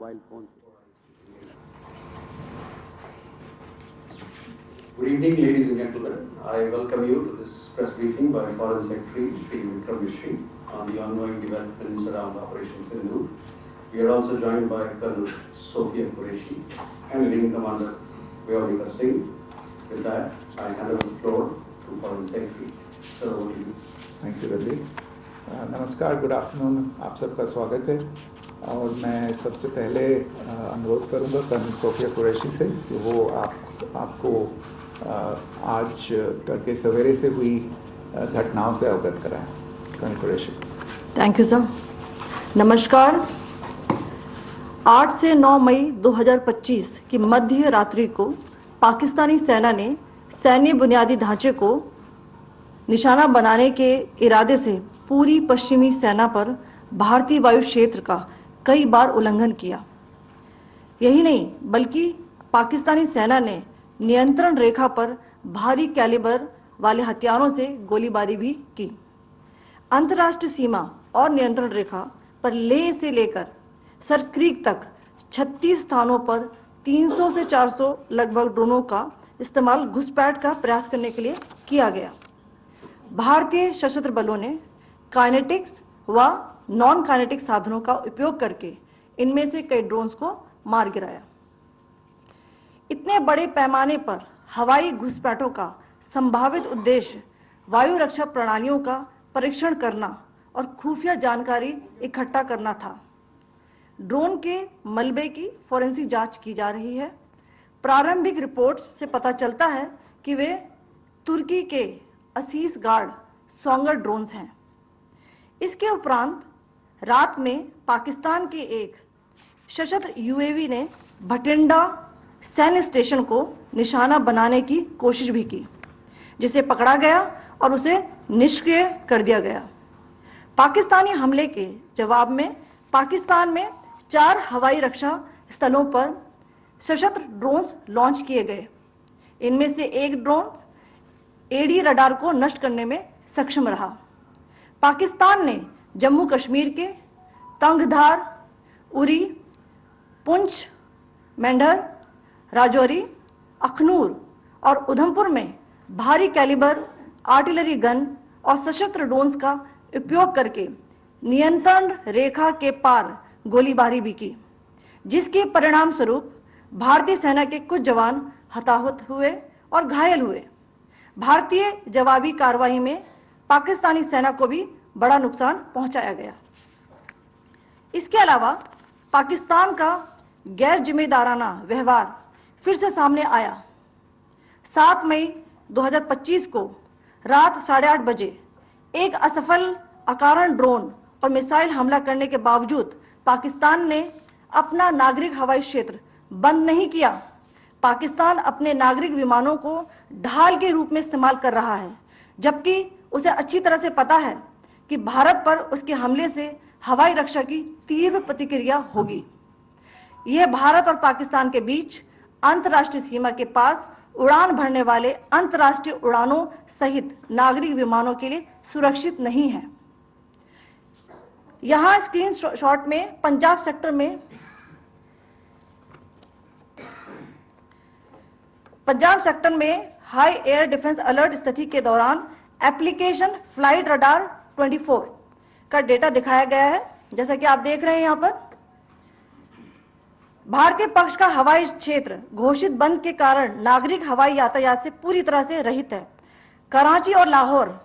mobile phones. Good evening, ladies and gentlemen. I welcome you to this press briefing by Foreign Secretary Shri Vikram Misri on the ongoing developments around Operation Sindhu. We are also joined by Colonel Sophia Qureshi and Wing Commander Veronica Singh. With that, I hand over the floor to Foreign Secretary. Sir, over to you. Thank you Ravi. नमस्कार, good afternoon, आप सबका स्वागत है। और मैं सबसे पहले अनुरोध करूंगा कर्नल सोफिया कुरैशी से कि वो आपको आज तड़के सवेरे से हुई घटनाओं से अवगत कराएं। Colonel Qureshi. Thank you sir. नमस्कार। 8 से 9 मई 2025 की मध्य रात्रि को पाकिस्तानी सेना ने सैन्य बुनियादी ढांचे को निशाना बनाने के इरादे से पूरी पश्चिमी सेना पर भारतीय वायु क्षेत्र का कई बार उल्लंघन किया। यही नहीं बल्कि पाकिस्तानी सेना ने नियंत्रण रेखा पर भारी कैलिबर वाले हथियारों से गोलीबारी भी की। अंतर्राष्ट्रीय सीमा और नियंत्रण रेखा पर लेह से लेकर सर क्रीक तक 36 स्थानों पर 300 से 400 लगभग ड्रोनों का इस्तेमाल घुसपैठ का प्रयास करने के लिए किया गया। भारतीय सशस्त्र बलों ने काइनेटिक्स व नॉन काइनेटिक साधनों का उपयोग करके इनमें से कई ड्रोन्स को मार गिराया। इतने बड़े पैमाने पर हवाई घुसपैठों का संभावित उद्देश्य वायु रक्षा प्रणालियों का परीक्षण करना और खुफिया जानकारी इकट्ठा करना था। ड्रोन के मलबे की फोरेंसिक जांच की जा रही है। प्रारंभिक रिपोर्ट्स से पता चलता है कि वे तुर्की के असीस गार्ड सोंगर ड्रोन्स हैं। इसके उपरांत रात में पाकिस्तान के एक सशस्त्र यूएवी ने भटिंडा सैन्य स्टेशन को निशाना बनाने की कोशिश भी की, जिसे पकड़ा गया और उसे निष्क्रिय कर दिया गया। पाकिस्तानी हमले के जवाब में पाकिस्तान में 4 हवाई रक्षा स्थलों पर सशस्त्र ड्रोन्स लॉन्च किए गए। इनमें से एक ड्रोन एडी रडार को नष्ट करने में सक्षम रहा। पाकिस्तान ने जम्मू कश्मीर के तंगधार, उरी, पुंछ, मेंढर, राजौरी, अखनूर और उधमपुर में भारी कैलिबर आर्टिलरी गन और सशस्त्र ड्रोन्स का उपयोग करके नियंत्रण रेखा के पार गोलीबारी भी की, जिसके परिणाम स्वरूप भारतीय सेना के कुछ जवान हताहत हुए और घायल हुए। भारतीय जवाबी कार्रवाई में पाकिस्तानी सेना को भी बड़ा नुकसान पहुंचाया गया। इसके अलावा पाकिस्तान का गैर जिम्मेदाराना व्यवहार फिर से सामने आया। 7 मई 2025 को रात 8:30 बजे एक असफल अकारण ड्रोन और मिसाइल हमला करने के बावजूद पाकिस्तान ने अपना नागरिक हवाई क्षेत्र बंद नहीं किया। पाकिस्तान अपने नागरिक विमानों को ढाल के रूप में इस्तेमाल कर रहा है, जबकि उसे अच्छी तरह से पता है कि भारत पर उसके हमले से हवाई रक्षा की तीव्र प्रतिक्रिया होगी। यह भारत और पाकिस्तान के बीच अंतर्राष्ट्रीय सीमा के पास उड़ान भरने वाले अंतर्राष्ट्रीय उड़ानों सहित नागरिक विमानों के लिए सुरक्षित नहीं है। यहां स्क्रीन शॉट में पंजाब सेक्टर में हाई एयर डिफेंस अलर्ट स्थिति के दौरान एप्लीकेशन फ्लाइट रडार 24 का डेटा दिखाया गया है। जैसा कि आप देख रहे हैं यहां पर भारतीय पक्ष का हवाई क्षेत्र घोषित बंद के कारण नागरिक हवाई यातायात से पूरी तरह से रहित है। कराची और लाहौर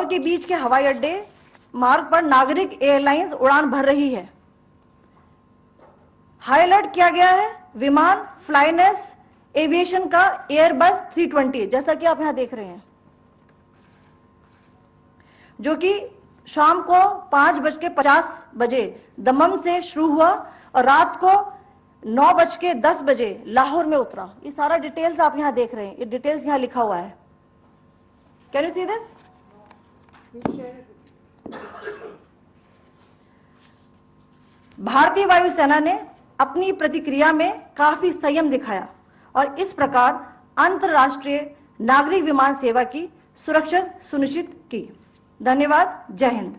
के बीच के हवाई अड्डे मार्ग पर नागरिक एयरलाइंस उड़ान भर रही है। हाई अलर्ट किया गया है विमान फ्लाइनेस एविएशन का एयरबस 320, जैसा कि आप यहां देख रहे हैं, जो कि शाम को 5:50 बजे दमम से शुरू हुआ और रात को 9:10 बजे लाहौर में उतरा। ये सारा डिटेल्स आप यहां देख रहे हैं, ये डिटेल्स यहां लिखा हुआ है। Can you see this? भारतीय वायुसेना ने अपनी प्रतिक्रिया में काफी संयम दिखाया और इस प्रकार अंतरराष्ट्रीय नागरिक विमान सेवा की सुरक्षा सुनिश्चित की। धन्यवाद। जय Hind.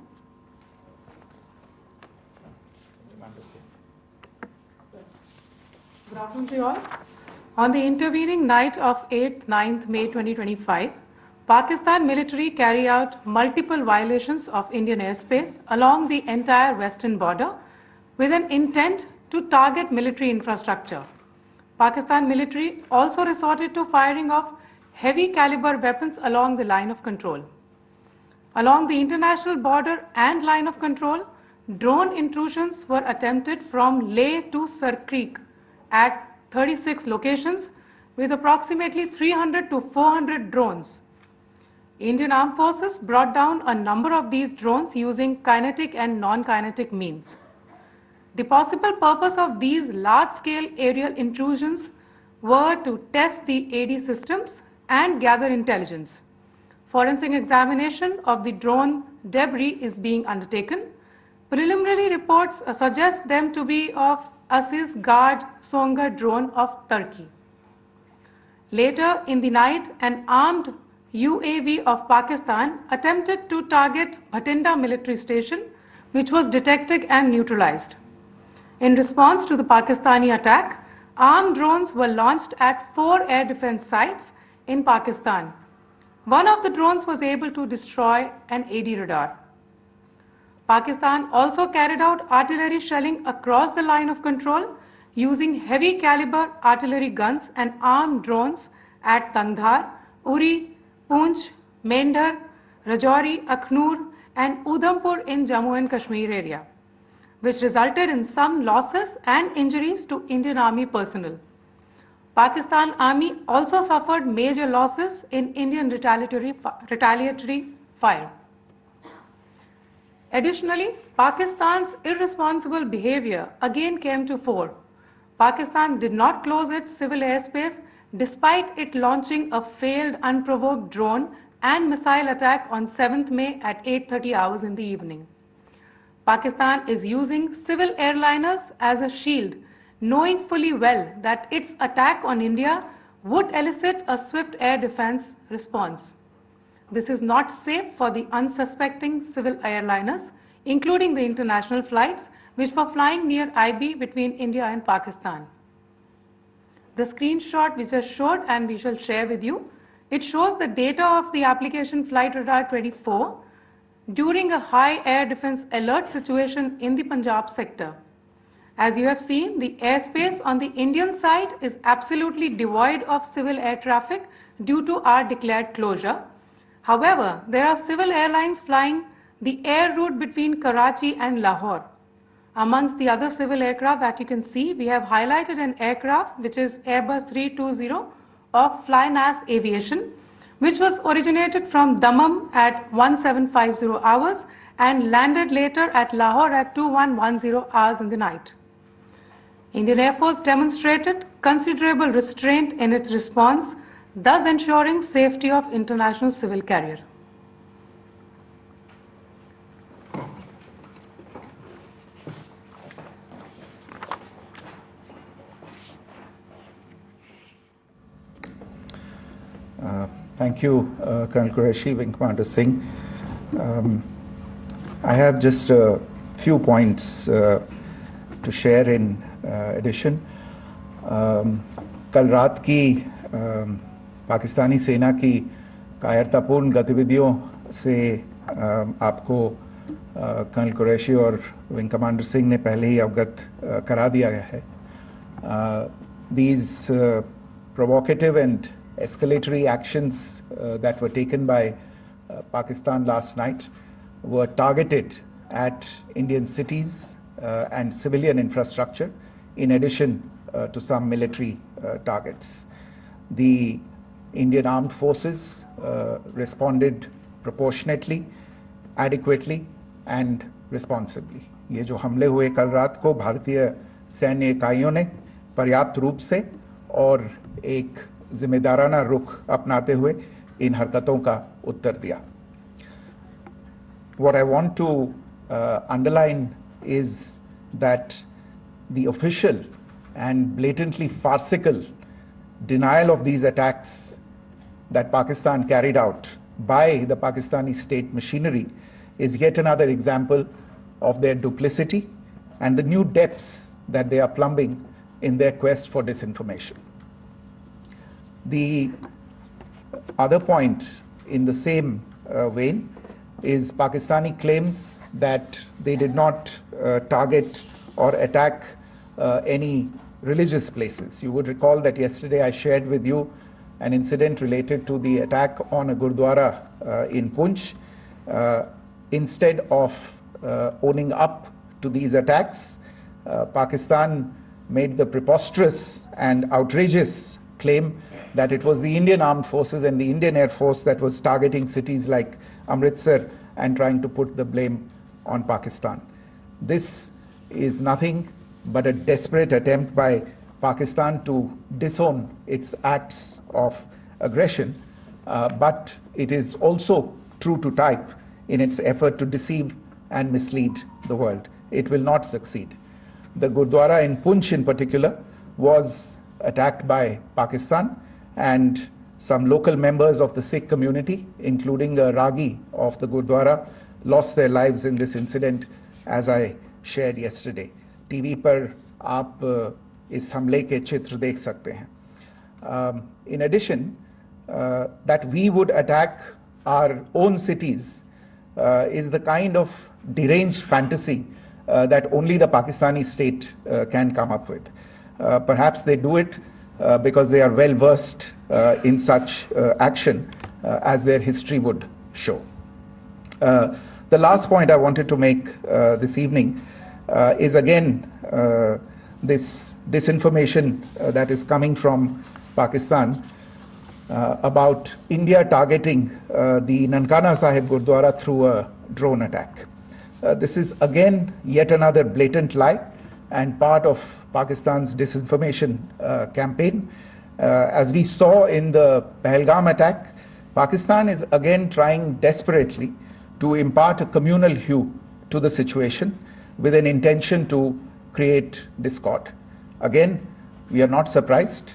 Good afternoon to you all. On the intervening night of 8th-9th May 2025, Pakistan military carried out multiple violations of Indian airspace along the entire western border with an intent to target military infrastructure. Pakistan military also resorted to firing of heavy caliber weapons along the line of control. Along the international border and line of control, drone intrusions were attempted from Leh to Sar Creek at 36 locations with approximately 300 to 400 drones. Indian Armed Forces brought down a number of these drones using kinetic and non-kinetic means. The possible purpose of these large-scale aerial intrusions were to test the AD systems and gather intelligence. Forensic examination of the drone debris is being undertaken. Preliminary reports suggest them to be of Aziz Guard Songa drone of Turkey. Later in the night, an armed UAV of Pakistan attempted to target Bhatinda military station, which was detected and neutralized. In response to the Pakistani attack, armed drones were launched at 4 air defense sites in Pakistan. One of the drones was able to destroy an AD radar. Pakistan also carried out artillery shelling across the line of control using heavy caliber artillery guns and armed drones at Tangdhar, Uri, Poonch, Mendhar, Rajouri, Akhnur and Udhampur in Jammu and Kashmir area, which resulted in some losses and injuries to Indian Army personnel. Pakistan Army also suffered major losses in Indian retaliatory fire. Additionally, Pakistan's irresponsible behavior again came to fore. Pakistan did not close its civil airspace despite it launching a failed unprovoked drone and missile attack on 7th May at 8:30 hours in the evening. Pakistan is using civil airliners as a shield, knowing fully well that its attack on India would elicit a swift air defense response. This is not safe for the unsuspecting civil airliners, including the international flights which were flying near IB between India and Pakistan. The screenshot we just showed and we shall share with you, it shows the data of the application Flight Radar 24 during a high air defense alert situation in the Punjab sector. As you have seen, the airspace on the Indian side is absolutely devoid of civil air traffic due to our declared closure. However, there are civil airlines flying the air route between Karachi and Lahore. Amongst the other civil aircraft that you can see, we have highlighted an aircraft which is Airbus 320 of Flynas Aviation, which was originated from Dammam at 1750 hours and landed later at Lahore at 2110 hours in the night. Indian Air Force demonstrated considerable restraint in its response, thus ensuring safety of international civil carrier. Thank you, Colonel Qureshi, Wing Commander Singh. I have just a few points to share in addition. कल रात की पाकिस्तानी सेना की कायरतापूर्ण गतिविधियों से आपको colonel Qureshi और विंग कमांडर सिंह ने पहले ही अवगत करा दिया गया है. These provocative and escalatory actions that were taken by Pakistan last night were targeted at Indian cities and civilian infrastructure, in addition to some military targets. The Indian Armed Forces responded proportionately, adequately and responsibly. ये जो हमले हुए कल रात को भारतीय सैन्य इकाइयों ने पर्याप्त रूप से और एक जिम्मेदाराना रुख अपनाते हुए इन हरकतों का उत्तर दिया. What I want to underline is that the official and blatantly farcical denial of these attacks that Pakistan carried out by the Pakistani state machinery is yet another example of their duplicity and the new depths that they are plumbing in their quest for disinformation. The other point in the same vein is Pakistani claims that they did not target or attack any religious places. You would recall that yesterday I shared with you an incident related to the attack on a Gurdwara in Poonch. Instead of owning up to these attacks, Pakistan made the preposterous and outrageous claim that it was the Indian Armed Forces and the Indian Air Force that was targeting cities like Amritsar and trying to put the blame on Pakistan. This is nothing but a desperate attempt by Pakistan to disown its acts of aggression, but it is also true to type in its effort to deceive and mislead the world. It will not succeed. The Gurdwara in Poonch in particular was attacked by Pakistan, and some local members of the Sikh community, including a Ragi of the Gurdwara, lost their lives in this incident, as I shared yesterday. TV पर आप इस हमले के चित्र देख सकते हैं. In addition, that we would attack our own cities is the kind of deranged fantasy that only the Pakistani state can come up with. Perhaps they do it because they are well versed in such action, as their history would show. The last point I wanted to make this evening is again this disinformation that is coming from Pakistan about India targeting the Nankana Sahib Gurdwara through a drone attack. This is again yet another blatant lie and part of Pakistan's disinformation campaign. As we saw in the Pahalgam attack, Pakistan is again trying desperately to impart a communal hue to the situation with an intention to create discord. Again, we are not surprised.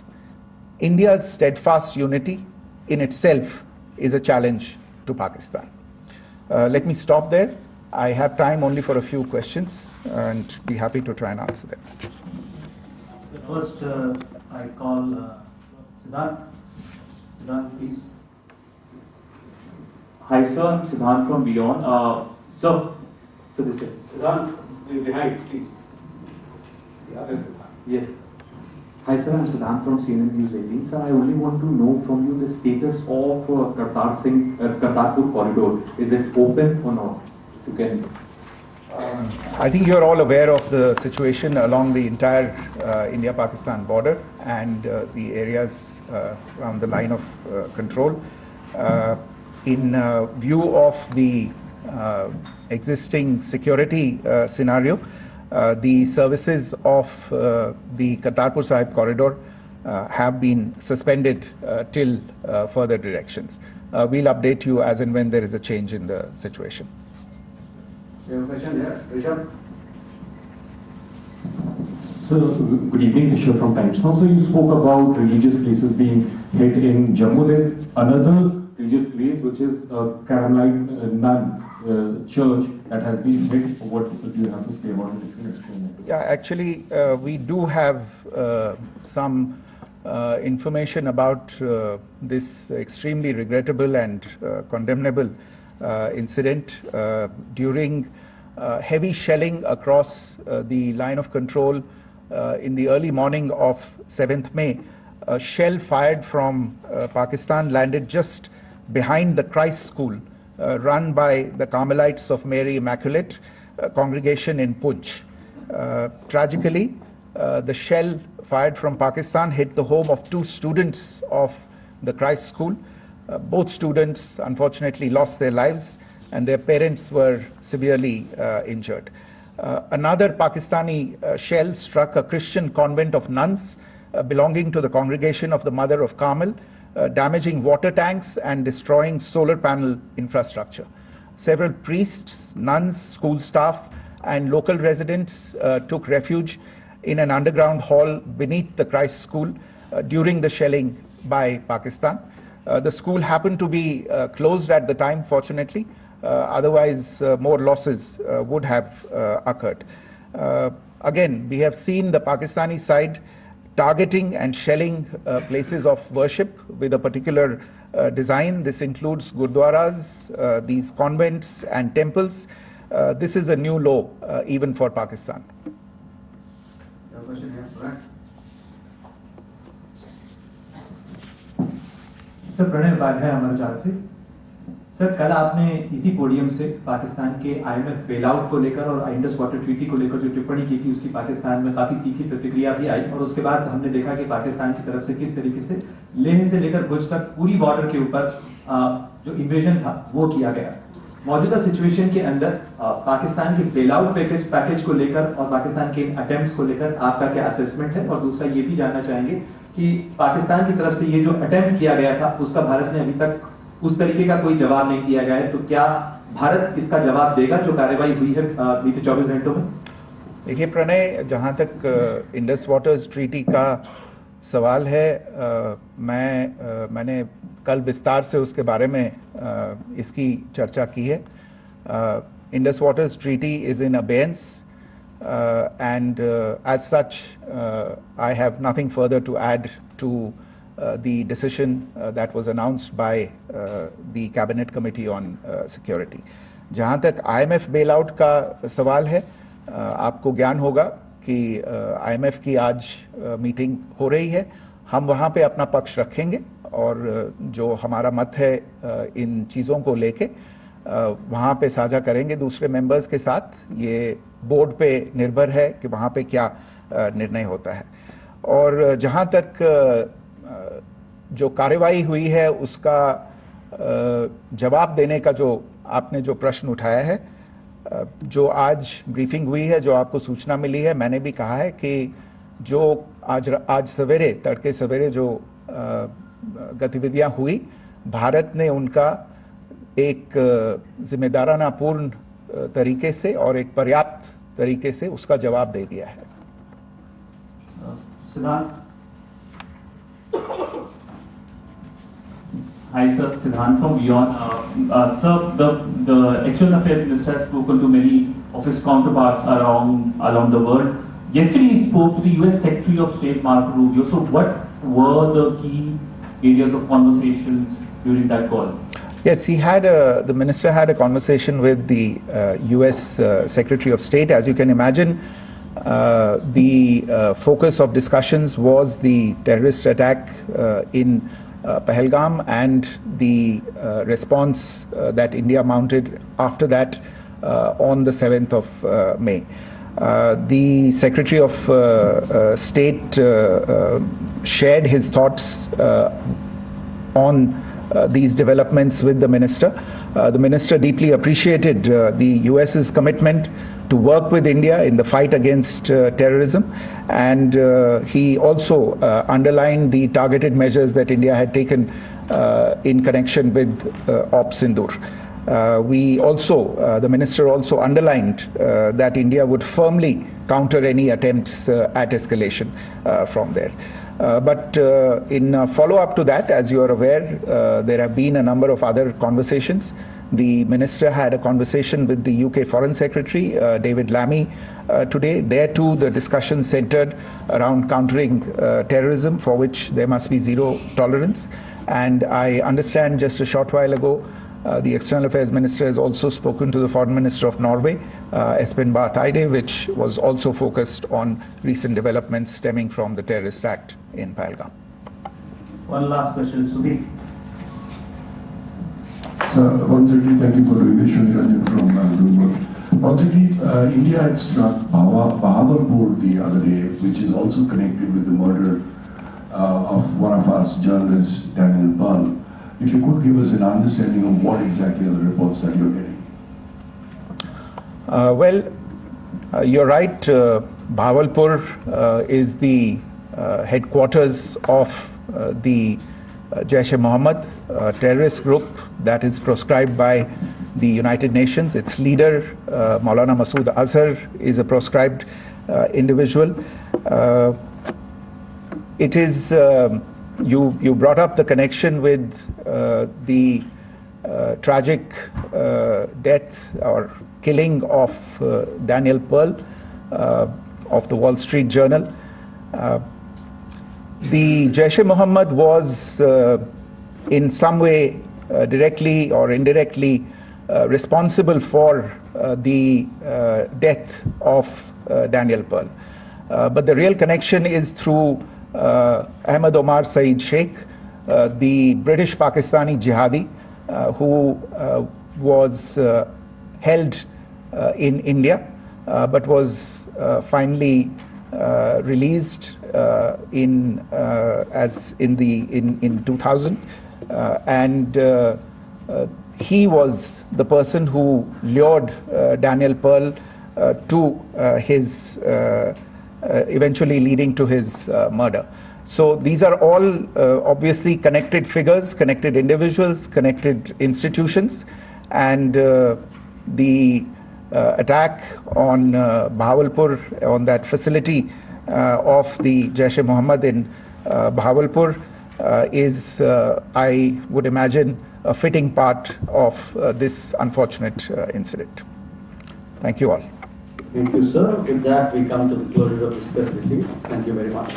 India's steadfast unity in itself is a challenge to Pakistan. Let me stop there. I have time only for a few questions and be happy to try and answer them. First, I call Siddharth. Siddharth, please. Hi, sir. I'm Siddharth from Beyond. So this is Siddharth, behind, please. The other Siddharth. yes. Hi, sir. I'm Siddharth from CNN News 18. Sir, I only want to know from you the status of Kartarpur corridor. Is it open or not? If you can. I think you're all aware of the situation along the entire India-Pakistan border and the areas around the line of control. In view of the existing security scenario, the services of the Kartarpur Sahib corridor have been suspended till further directions. We'll update you as and when there is a change in the situation. You have a question here, Rishabh? So, good evening, Rishabh from Times Now. So, you spoke about religious places being hit in Jammu. There's another religious place which is Carmelite Nun church that has been hit. What do you have to say about it? If you can explain that. Yeah, actually, we do have some information about this extremely regrettable and condemnable incident. During heavy shelling across the line of control in the early morning of 7th May, a shell fired from Pakistan landed just behind the Christ School run by the Carmelites of Mary Immaculate congregation in Poonch. Tragically, the shell fired from Pakistan hit the home of 2 students of the Christ School. Both students unfortunately lost their lives and their parents were severely injured. Another Pakistani shell struck a Christian convent of nuns belonging to the congregation of the Mother of Carmel, damaging water tanks and destroying solar panel infrastructure. Several priests, nuns, school staff and local residents took refuge in an underground hall beneath the Christ School during the shelling by Pakistan. The school happened to be closed at the time, fortunately. Otherwise, more losses would have occurred. Again, we have seen the Pakistani side targeting and shelling places of worship with a particular design. This includes gurdwaras, these convents and temples. This is a new low even for Pakistan. Sir Pranay Upadhyay अमरचार से। Sir कल आपने इसी podium से पाकिस्तान के IMF bailout को लेकर और इंडस वाटर ट्रीटी को लेकर जो टिप्पणी की थी उसकी पाकिस्तान में काफी तीखी प्रतिक्रिया भी आई और उसके बाद हमने देखा कि पाकिस्तान की तरफ से किस तरीके से लेह से लेकर भुज तक पूरी बॉर्डर के ऊपर जो इन्वेजन था वो किया गया। मौजूदा सिचुएशन के अंदर पाकिस्तान के बेलआउट पैकेज को लेकर और पाकिस्तान के अटेम्प्ट्स को लेकर आपका क्या असेसमेंट है? और दूसरा ये भी जानना चाहेंगे कि पाकिस्तान की तरफ से ये जो अटेम्प्ट किया गया था उसका भारत ने अभी तक उस तरीके का कोई जवाब नहीं दिया गया है, तो क्या भारत इसका जवाब देगा जो कार्रवाई हुई है बीते 24 घंटों में? देखिए प्रणय, जहाँ तक इंडस वाटर्स ट्रीटी का सवाल है, मैंने कल विस्तार से उसके बारे में इसकी चर्चा की है। Indus waters treaty is in abeyance and as such I have nothing further to add to the decision that was announced by the cabinet committee on security. जहाँ तक IMF bailout का सवाल है, आपको ज्ञान होगा कि IMF की आज मीटिंग हो रही है। हम वहाँ पे अपना पक्ष रखेंगे और जो हमारा मत है इन चीज़ों को लेके वहाँ पे साझा करेंगे दूसरे मेंबर्स के साथ। ये बोर्ड पे निर्भर है कि वहाँ पे क्या निर्णय होता है। और जहाँ तक जो कार्रवाई हुई है उसका जवाब देने का जो आपने जो प्रश्न उठाया है, जो आज ब्रीफिंग हुई है, जो आपको सूचना मिली है, मैंने भी कहा है कि जो आज सवेरे तड़के सवेरे जो गतिविधियां हुई, भारत ने उनका एक जिम्मेदाराना पूर्ण तरीके से और एक पर्याप्त तरीके से उसका जवाब दे दिया है। Hi sir, Siddhant from Beyond. Sir, the External Affairs Minister has spoken to many of his counterparts around the world. Yesterday he spoke to the US Secretary of State Marco Rubio. So what were the key areas of conversations during that call? Yes, the minister had a conversation with the US Secretary of State. As you can imagine, the focus of discussions was the terrorist attack in Pahalgam and the response that India mounted after that on the 7th of May. The Secretary of State shared his thoughts on these developments with the minister. The minister deeply appreciated the US's commitment to work with India in the fight against terrorism, and he also underlined the targeted measures that India had taken in connection with Op Sindoor. The minister also underlined that India would firmly counter any attempts at escalation from there. But in follow-up to that, as you are aware, there have been a number of other conversations. The minister had a conversation with the UK Foreign Secretary, David Lammy, today. There too, the discussion centered around countering terrorism, for which there must be zero tolerance. And I understand just a short while ago, the External Affairs Minister has also spoken to the Foreign Minister of Norway, Espen Barth Eide, which was also focused on recent developments stemming from the terrorist act in Pahalgam. One last question, Sudhir. Sir, once again, thank you for doing this. Shri from Bloomberg. Once again, India had struck Bahawalpur the other day, which is also connected with the murder of one of our journalists, Daniel Pearl. If you could give us an understanding of what exactly are the reports that you're getting. You're right. Bahawalpur is the headquarters of the Jaish-e-Mohammed terrorist group that is proscribed by the United Nations. Its leader, Maulana Masood Azhar, is a proscribed individual. It is you brought up the connection with the tragic death or killing of Daniel Pearl. of the Wall Street Journal. The Jaish-e-Mohammed was in some way directly or indirectly responsible for the death of Daniel Pearl. But the real connection is through Ahmad Omar Saeed Sheikh, the British Pakistani jihadi who was held in India but was finally released in 2000, and he was the person who lured Daniel Pearl to his eventually leading to his murder. So these are all obviously connected figures, connected individuals, connected institutions, and the attack on Bahawalpur, on that facility of the Jaish-e-Mohammed in Bahawalpur is, I would imagine, a fitting part of this unfortunate incident. Thank you all. Thank you, sir. With that, we come to the closure of this press briefing. Thank you very much.